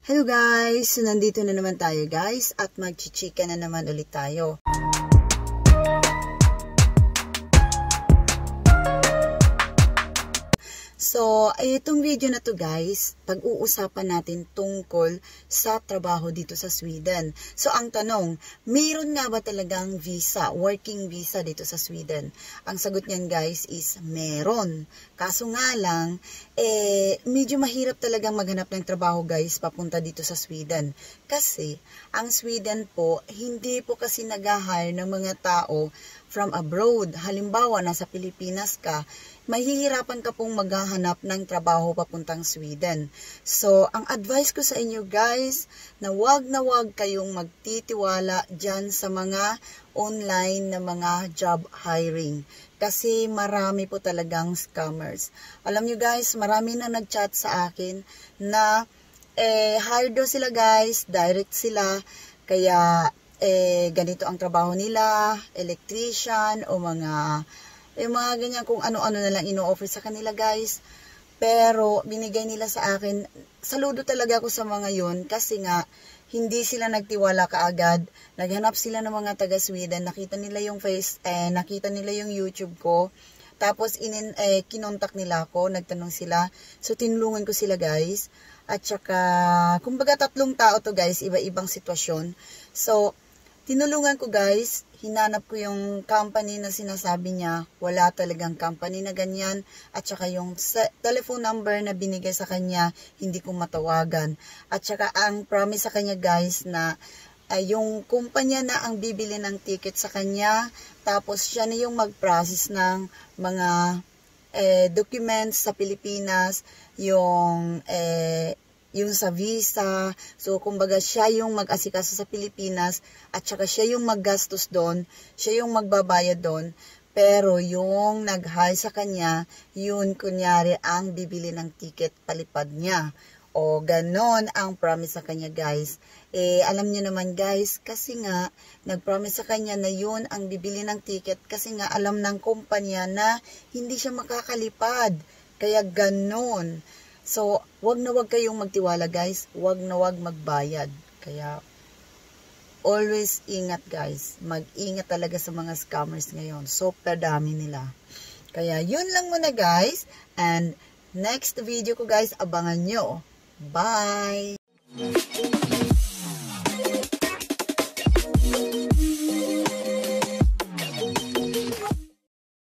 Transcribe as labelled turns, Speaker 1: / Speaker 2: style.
Speaker 1: Hello guys! So, nandito na naman tayo guys at magchichika na naman ulit tayo. So, itong video na to guys, pag-uusapan natin tungkol sa trabaho dito sa Sweden. So, ang tanong, mayroon nga ba talagang visa, working visa dito sa Sweden? Ang sagot niyan guys is meron. Kaso nga lang, medyo mahirap talagang maghanap ng trabaho guys papunta dito sa Sweden. Kasi, ang Sweden po, hindi po kasi nag-hire ng mga tao from abroad. Halimbawa, nasa Pilipinas ka, mahihirapan ka pong maghahanap ng trabaho papuntang Sweden. So, ang advice ko sa inyo guys, na wag kayong magtitiwala dyan sa mga online na mga job hiring. Kasi marami po talagang scammers. Alam nyo guys, marami na nag-chat sa akin na hire daw sila guys, direct sila, kaya ganito ang trabaho nila, electrician o mga ganyan kung ano-ano na lang ino-offer sa kanila guys. Pero binigay nila sa akin, saludo talaga ako sa mga yun kasi nga hindi sila nagtiwala kaagad. Naghanap sila ng mga taga Sweden, nakita nila yung nakita nila yung YouTube ko. Tapos kinontak nila ako, nagtanong sila. So tinulungan ko sila guys. At saka kumbaga 3 tao to guys, iba-ibang sitwasyon. So tinulungan ko guys, hinanap ko yung company na sinasabi niya, wala talagang company na ganyan, at saka yung telephone number na binigay sa kanya, hindi ko matawagan. At saka ang promise sa kanya guys na yung kumpanya na ang bibili ng ticket sa kanya, tapos siya na yung mag-process ng mga documents sa Pilipinas, yung sa visa. So, kumbaga, siya yung mag-asikaso sa Pilipinas at saka siya yung maggastos doon, siya yung magbabayad doon. Pero yung nag-hire sa kanya, yun kunyari ang bibili ng ticket palipad niya. O ganon ang promise sa kanya guys. Alam niyo naman guys, kasi nga nag-promise sa kanya na yun ang bibili ng ticket kasi nga alam ng kumpanya na hindi siya makakalipad. Kaya ganon. So, wag kayong magtiwala guys. Wag magbayad. Kaya, always ingat guys. Mag-ingat talaga sa mga scammers ngayon. Super dami nila. Kaya, yun lang muna guys. And, next video ko guys, abangan nyo. Bye!